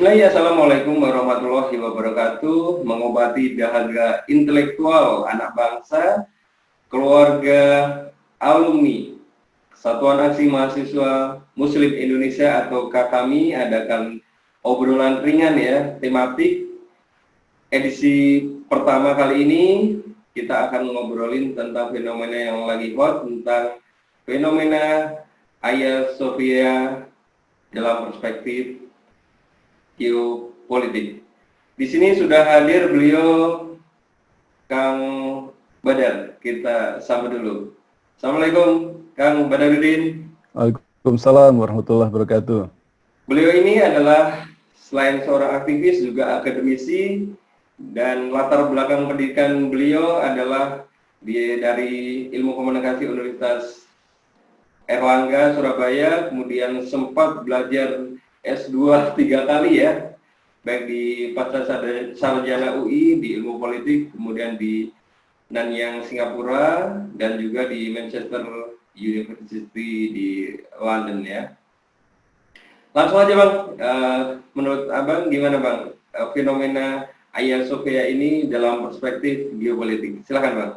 Assalamualaikum warahmatullahi wabarakatuh. Mengobati dahaga intelektual anak bangsa, keluarga, alumni Satuan Aksi Mahasiswa Muslim Indonesia atau KAMI adakan obrolan ringan ya, tematik. Edisi pertama kali ini kita akan ngobrolin tentang fenomena yang lagi hot, tentang fenomena Hagia Sophia dalam perspektif geopolitik. Di sini sudah hadir beliau Kang Badar. Kita sambut dulu. Assalamualaikum Kang Badarudin. Waalaikumsalam warahmatullahi wabarakatuh. Beliau ini adalah selain seorang aktivis juga akademisi, dan latar belakang pendidikan beliau adalah dari Ilmu Komunikasi Universitas Erlangga Surabaya, kemudian sempat belajar S2 3 kali ya, baik di Pasca Sarjana UI di ilmu politik, kemudian di Nanyang Singapura, dan juga di Manchester University di London ya. Langsung aja Bang, menurut Abang gimana Bang fenomena Hagia Sophia ini dalam perspektif geopolitik? Silakan Bang.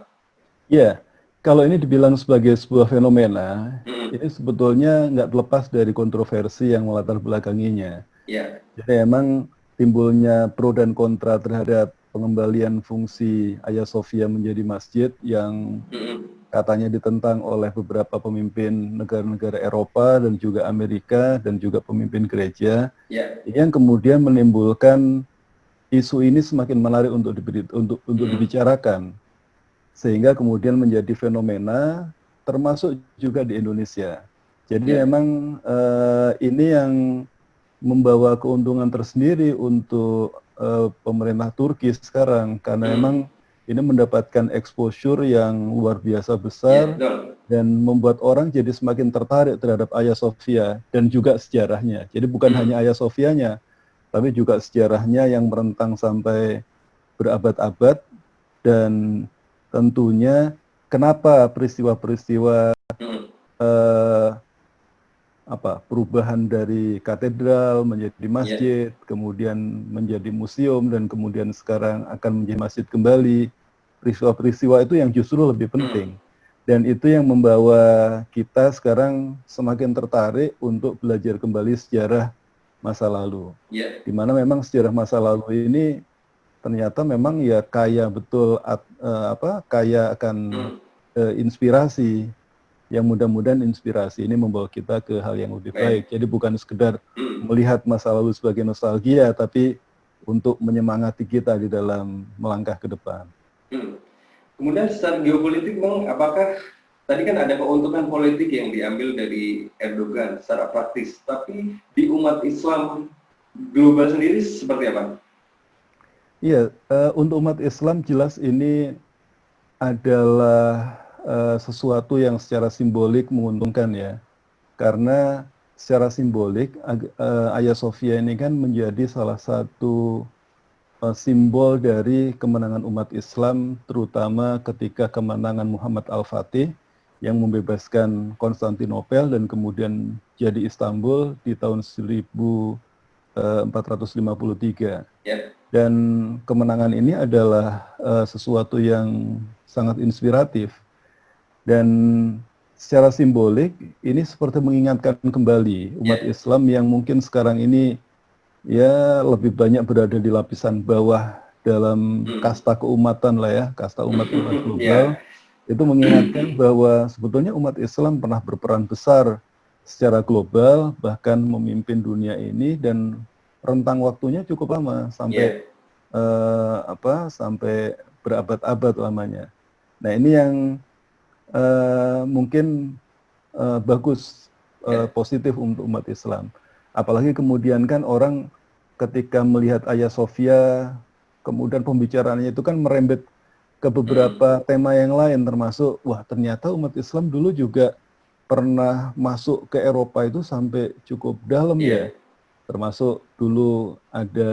Ya, kalau ini dibilang sebagai sebuah fenomena, ini sebetulnya nggak terlepas dari kontroversi yang melatar belakanginya. Ya. Jadi emang timbulnya pro dan kontra terhadap pengembalian fungsi Hagia Sophia menjadi masjid yang katanya ditentang oleh beberapa pemimpin negara-negara Eropa dan juga Amerika dan juga pemimpin gereja, yang kemudian menimbulkan isu ini semakin menarik untuk dibicarakan, sehingga kemudian menjadi fenomena termasuk juga di Indonesia. Jadi memang ini yang membawa keuntungan tersendiri untuk pemerintah Turki sekarang, karena memang ini mendapatkan exposure yang luar biasa besar dan membuat orang jadi semakin tertarik terhadap Hagia Sophia dan juga sejarahnya. Jadi bukan hanya Hagia Sophianya, tapi juga sejarahnya yang merentang sampai berabad-abad, dan tentunya kenapa peristiwa-peristiwa perubahan dari katedral menjadi masjid, kemudian menjadi museum, dan kemudian sekarang akan menjadi masjid kembali. Peristiwa-peristiwa itu yang justru lebih penting. Dan itu yang membawa kita sekarang semakin tertarik untuk belajar kembali sejarah masa lalu. Di mana memang sejarah masa lalu ini ternyata memang ya kaya betul, kaya akan inspirasi, yang mudah-mudahan inspirasi ini membawa kita ke hal yang lebih baik. Jadi bukan sekedar melihat masa lalu sebagai nostalgia, tapi untuk menyemangati kita di dalam melangkah ke depan. Kemudian secara geopolitik Bang, apakah tadi kan ada keuntungan politik yang diambil dari Erdogan secara praktis, tapi di umat Islam global sendiri seperti apa? Iya, untuk umat Islam jelas ini adalah sesuatu yang secara simbolik menguntungkan ya. Karena secara simbolik Hagia Sophia ini kan menjadi salah satu simbol dari kemenangan umat Islam, terutama ketika kemenangan Muhammad Al-Fatih yang membebaskan Konstantinopel dan kemudian jadi Istanbul di tahun 1453. Dan kemenangan ini adalah sesuatu yang sangat inspiratif. Dan secara simbolik ini seperti mengingatkan kembali umat Islam yang mungkin sekarang ini ya lebih banyak berada di lapisan bawah dalam kasta keumatan lah ya, kasta umat-umat global. Itu mengingatkan bahwa sebetulnya umat Islam pernah berperan besar secara global, bahkan memimpin dunia ini, dan rentang waktunya cukup lama, sampai sampai berabad-abad lamanya. Nah ini yang mungkin bagus, positif untuk umat Islam. Apalagi kemudian kan orang ketika melihat Hagia Sophia, kemudian pembicaraannya itu kan merembet ke beberapa tema yang lain, termasuk wah ternyata umat Islam dulu juga pernah masuk ke Eropa itu sampai cukup dalam ya. Termasuk dulu ada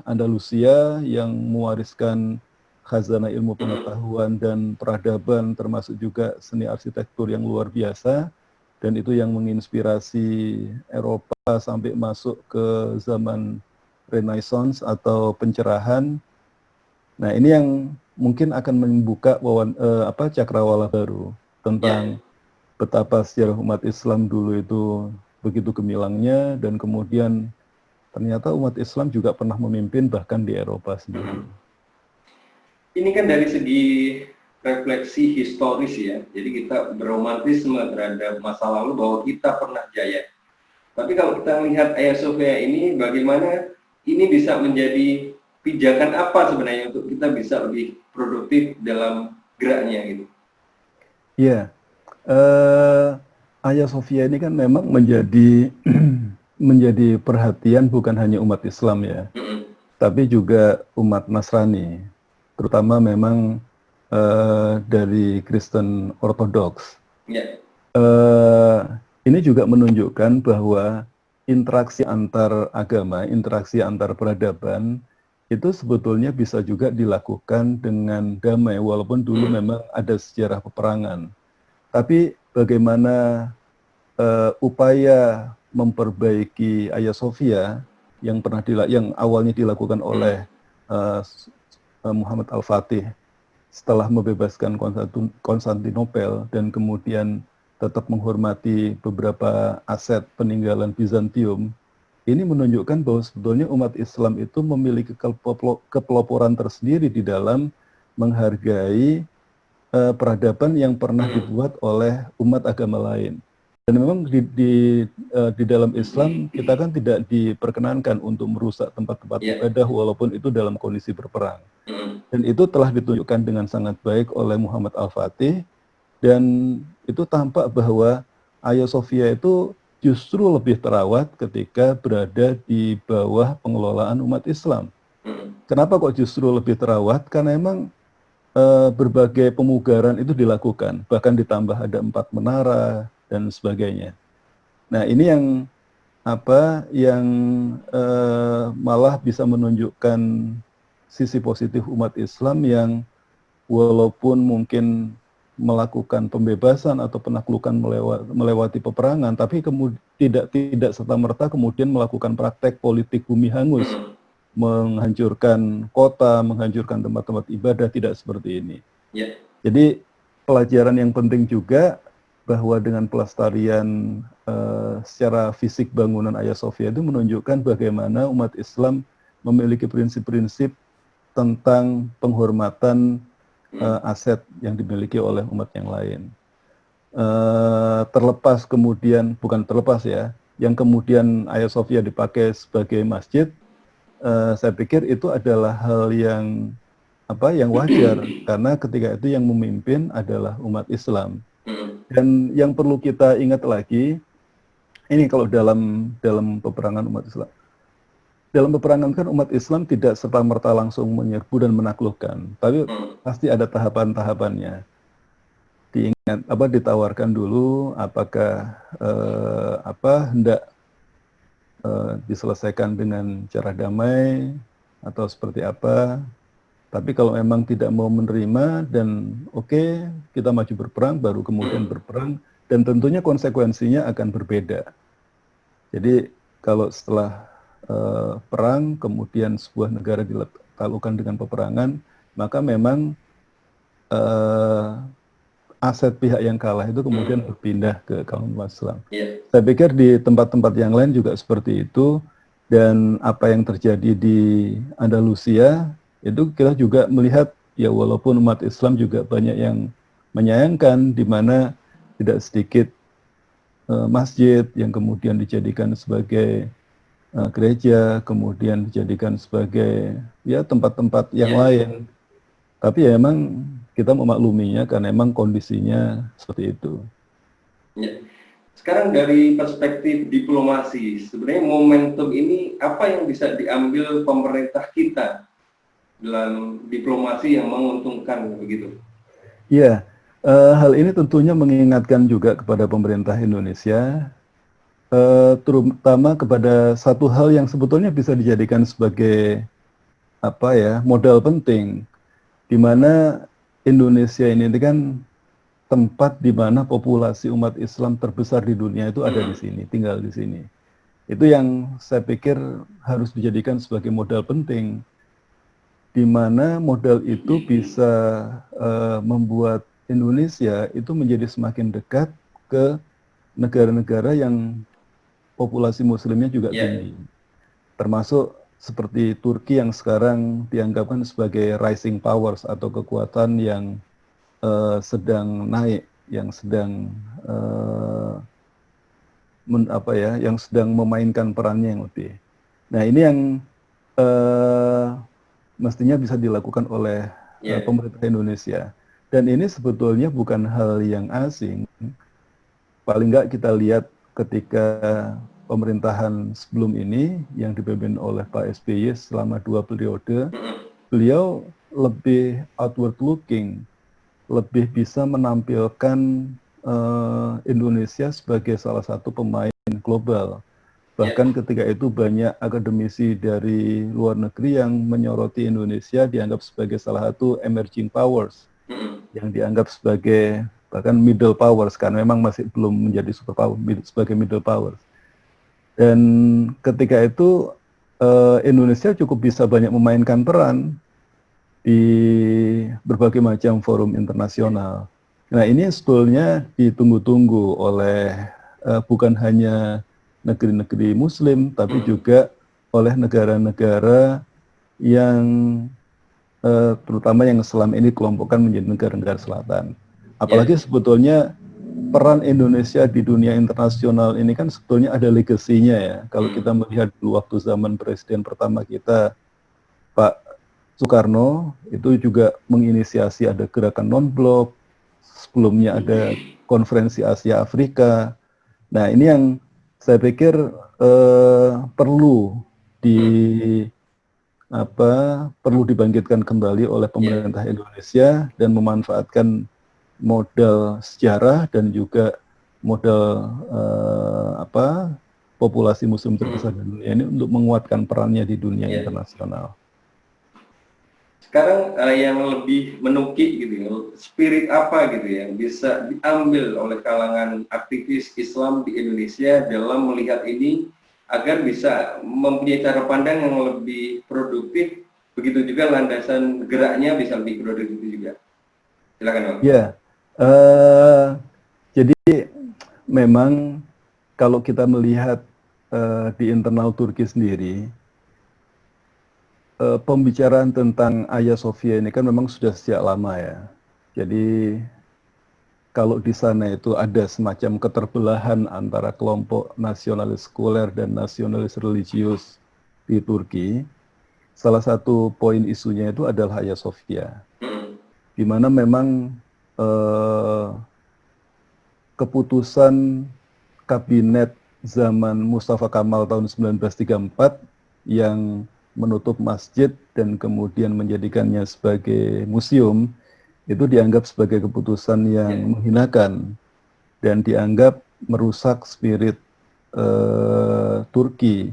Andalusia yang mewariskan khazanah ilmu pengetahuan dan peradaban, termasuk juga seni arsitektur yang luar biasa, dan itu yang menginspirasi Eropa sampai masuk ke zaman Renaissance atau pencerahan. Nah, ini yang mungkin akan membuka cakrawala baru tentang betapa sejarah umat Islam dulu itu begitu gemilangnya, dan kemudian ternyata umat Islam juga pernah memimpin bahkan di Eropa sendiri. Ini kan dari segi refleksi historis ya, jadi kita beromantisme terhadap masa lalu bahwa kita pernah jaya. Tapi kalau kita melihat Hagia Sophia ini, bagaimana ini bisa menjadi pijakan apa sebenarnya untuk kita bisa lebih produktif dalam geraknya gitu? Iya, Hagia Sophia ini kan memang menjadi menjadi perhatian bukan hanya umat Islam ya, tapi juga umat Nasrani, terutama memang dari Kristen Ortodoks. Ini juga menunjukkan bahwa interaksi antar agama, interaksi antar peradaban itu sebetulnya bisa juga dilakukan dengan damai, walaupun dulu memang ada sejarah peperangan. Tapi bagaimana upaya memperbaiki Hagia Sophia yang awalnya dilakukan oleh Muhammad Al-Fatih setelah membebaskan Konstantinopel dan kemudian tetap menghormati beberapa aset peninggalan Bizantium, ini menunjukkan bahwa sebetulnya umat Islam itu memiliki kepeloporan tersendiri di dalam menghargai peradaban yang pernah dibuat oleh umat agama lain. Dan memang di dalam Islam kita kan tidak diperkenankan untuk merusak tempat-tempat ibadah walaupun itu dalam kondisi berperang. Dan itu telah ditunjukkan dengan sangat baik oleh Muhammad Al-Fatih, dan itu tampak bahwa Hagia Sophia itu justru lebih terawat ketika berada di bawah pengelolaan umat Islam. Kenapa kok justru lebih terawat? Karena memang berbagai pemugaran itu dilakukan, bahkan ditambah ada 4 menara dan sebagainya. Nah, ini yang malah bisa menunjukkan sisi positif umat Islam yang walaupun mungkin melakukan pembebasan atau penaklukan melewati peperangan, tapi kemudian tidak serta-merta kemudian melakukan praktek politik bumi hangus, menghancurkan kota, menghancurkan tempat-tempat ibadah, tidak seperti ini. Jadi pelajaran yang penting juga bahwa dengan pelestarian secara fisik bangunan Hagia Sophia itu menunjukkan bagaimana umat Islam memiliki prinsip-prinsip tentang penghormatan aset yang dimiliki oleh umat yang lain. Terlepas kemudian, bukan terlepas ya, yang kemudian Hagia Sophia dipakai sebagai masjid, saya pikir itu adalah hal yang wajar, karena ketika itu yang memimpin adalah umat Islam. Dan yang perlu kita ingat lagi, ini kalau dalam peperangan umat Islam, dalam peperangan kan umat Islam tidak serta-merta langsung menyerbu dan menaklukkan, tapi pasti ada tahapan-tahapannya. Ditawarkan dulu apakah hendak diselesaikan dengan cara damai atau seperti apa. Tapi kalau memang tidak mau menerima dan oke, kita maju berperang, baru kemudian berperang, dan tentunya konsekuensinya akan berbeda. Jadi kalau setelah perang, kemudian sebuah negara ditaklukkan dengan peperangan, maka memang aset pihak yang kalah itu kemudian berpindah ke kaum umat Islam. Saya pikir di tempat-tempat yang lain juga seperti itu, dan apa yang terjadi di Andalusia, itu kita juga melihat, ya walaupun umat Islam juga banyak yang menyayangkan, di mana tidak sedikit masjid yang kemudian dijadikan sebagai gereja, kemudian dijadikan sebagai ya tempat-tempat yang lain. Tapi ya memang kita memakluminya karena memang kondisinya seperti itu. Sekarang dari perspektif diplomasi, sebenarnya momentum ini apa yang bisa diambil pemerintah kita dalam diplomasi yang menguntungkan begitu? Iya, hal ini tentunya mengingatkan juga kepada pemerintah Indonesia, terutama kepada satu hal yang sebetulnya bisa dijadikan sebagai modal penting, di mana Indonesia ini kan tempat di mana populasi umat Islam terbesar di dunia itu ada di sini, tinggal di sini. Itu yang saya pikir harus dijadikan sebagai modal penting, di mana modal itu bisa membuat Indonesia itu menjadi semakin dekat ke negara-negara yang populasi muslimnya juga tinggi. Termasuk seperti Turki yang sekarang dianggapkan sebagai rising powers atau kekuatan yang sedang naik, yang sedang yang sedang memainkan perannya yang lebih. Nah, ini yang mestinya bisa dilakukan oleh pemerintah Indonesia. Dan ini sebetulnya bukan hal yang asing. Paling nggak kita lihat ketika pemerintahan sebelum ini yang dipimpin oleh Pak SBY selama 2 periode, beliau lebih outward looking, lebih bisa menampilkan Indonesia sebagai salah satu pemain global. Bahkan ketika itu banyak akademisi dari luar negeri yang menyoroti Indonesia dianggap sebagai salah satu emerging powers, yang dianggap sebagai bahkan middle powers, karena memang masih belum menjadi superpower, sebagai middle powers. Dan ketika itu Indonesia cukup bisa banyak memainkan peran di berbagai macam forum internasional. Nah, ini sebetulnya ditunggu-tunggu oleh bukan hanya negeri-negeri Muslim, tapi juga oleh negara-negara yang terutama yang selama ini kelompokkan menjadi negara-negara selatan. Apalagi sebetulnya peran Indonesia di dunia internasional ini kan sebetulnya ada legasinya ya. Kalau kita melihat dulu waktu zaman presiden pertama kita, Pak Soekarno, itu juga menginisiasi ada gerakan non-blok, sebelumnya ada konferensi Asia Afrika. Nah, ini yang saya pikir perlu dibangkitkan kembali oleh pemerintah Indonesia dan memanfaatkan modal sejarah dan juga modal populasi muslim terbesar di dunia ini untuk menguatkan perannya di dunia internasional. Sekarang yang lebih menukik gitu ya, spirit apa gitu yang bisa diambil oleh kalangan aktivis Islam di Indonesia dalam melihat ini agar bisa mempunyai cara pandang yang lebih produktif, begitu juga landasan geraknya bisa lebih produktif juga. Silakan, Bang. Ya, jadi memang kalau kita melihat di internal Turki sendiri, pembicaraan tentang Hagia Sophia ini kan memang sudah sejak lama ya. Jadi kalau di sana itu ada semacam keterbelahan antara kelompok nasionalis sekuler dan nasionalis religius di Turki, salah satu poin isunya itu adalah Hagia Sophia, di mana memang keputusan kabinet zaman Mustafa Kamal tahun 1934 yang menutup masjid dan kemudian menjadikannya sebagai museum, itu dianggap sebagai keputusan yang menghinakan dan dianggap merusak spirit Turki,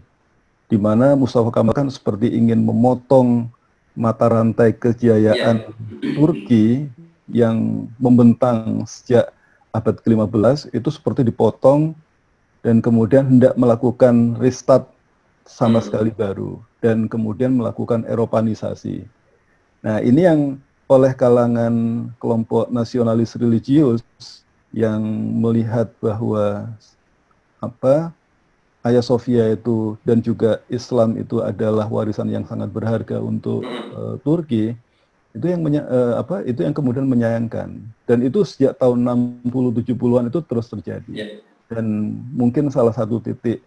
di mana Mustafa Kamal kan seperti ingin memotong mata rantai kejayaan Turki yang membentang sejak abad ke-15, itu seperti dipotong dan kemudian hendak melakukan restart sama sekali baru dan kemudian melakukan Eropanisasi. Nah, ini yang oleh kalangan kelompok nasionalis religius yang melihat bahwa Hagia Sophia itu dan juga Islam itu adalah warisan yang sangat berharga untuk Turki, itu yang itu yang kemudian menyayangkan, dan itu sejak tahun 60-70-an itu terus terjadi. Dan mungkin salah satu titik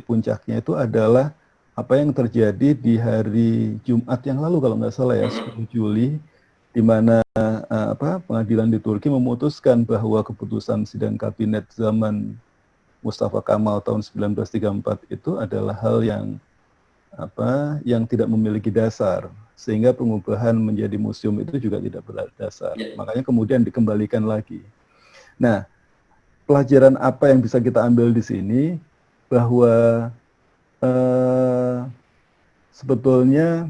puncaknya itu adalah apa yang terjadi di hari Jumat yang lalu kalau nggak salah ya, 10 Juli, di mana pengadilan di Turki memutuskan bahwa keputusan sidang kabinet zaman Mustafa Kamal tahun 1934 itu adalah hal yang tidak memiliki dasar, sehingga pengubahan menjadi museum itu juga tidak berdasar. Makanya kemudian dikembalikan lagi. Nah, pelajaran apa yang bisa kita ambil di sini, bahwa sebetulnya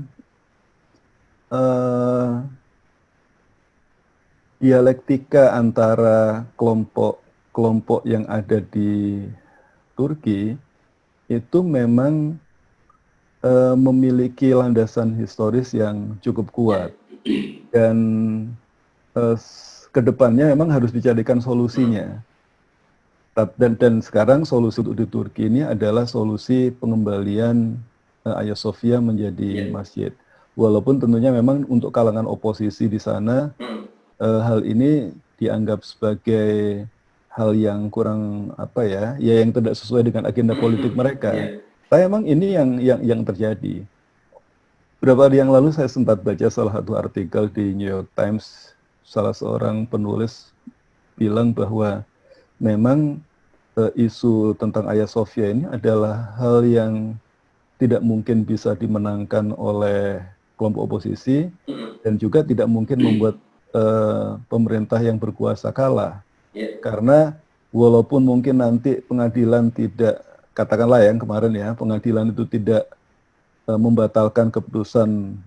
dialektika antara kelompok yang ada di Turki itu memang memiliki landasan historis yang cukup kuat, dan kedepannya memang harus dicarikan solusinya. Dan sekarang solusi untuk di Turki ini adalah solusi pengembalian Hagia Sophia menjadi masjid. Walaupun tentunya memang untuk kalangan oposisi di sana hal ini dianggap sebagai hal yang kurang yang tidak sesuai dengan agenda politik mereka. Tapi memang ini yang terjadi. Beberapa hari yang lalu saya sempat baca salah satu artikel di New York Times, salah seorang penulis bilang bahwa memang isu tentang Hagia Sophia ini adalah hal yang tidak mungkin bisa dimenangkan oleh kelompok oposisi dan juga tidak mungkin membuat pemerintah yang berkuasa kalah. Karena walaupun mungkin nanti pengadilan tidak, katakanlah yang kemarin ya, pengadilan itu tidak membatalkan keputusan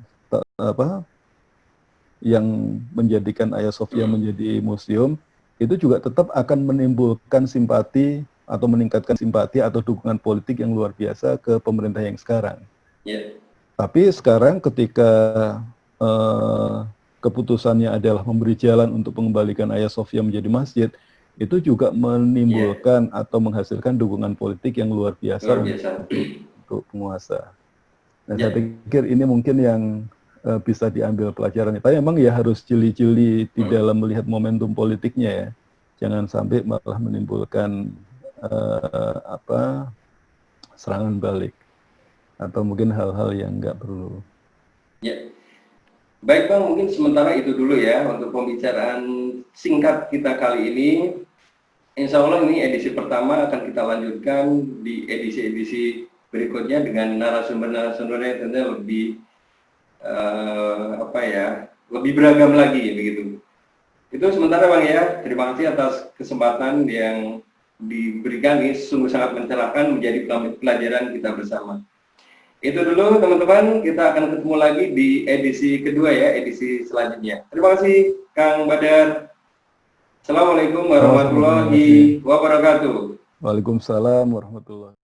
yang menjadikan Hagia Sophia menjadi museum, itu juga tetap akan menimbulkan simpati atau meningkatkan simpati atau dukungan politik yang luar biasa ke pemerintah yang sekarang. Tapi sekarang ketika keputusannya adalah memberi jalan untuk mengembalikan Hagia Sophia menjadi masjid, itu juga menimbulkan atau menghasilkan dukungan politik yang luar biasa untuk penguasa. Nah, saya pikir ini mungkin yang bisa diambil pelajarannya. Tapi memang ya harus jeli-jeli di dalam melihat momentum politiknya ya. Jangan sampai malah menimbulkan serangan balik atau mungkin hal-hal yang nggak perlu. Baik Bang, mungkin sementara itu dulu ya untuk pembicaraan singkat kita kali ini. Insya Allah ini edisi pertama, akan kita lanjutkan di edisi-edisi berikutnya dengan narasumber-narasumbernya tentunya lebih lebih beragam lagi begitu. Itu sementara Bang ya. Terima kasih atas kesempatan yang diberikan, ini sungguh sangat mencerahkan, menjadi pelajaran kita bersama. Itu dulu teman-teman, kita akan ketemu lagi di edisi kedua ya, edisi selanjutnya. Terima kasih Kang Badar. Assalamualaikum warahmatullahi wabarakatuh. Waalaikumsalam warahmatullahi wabarakatuh.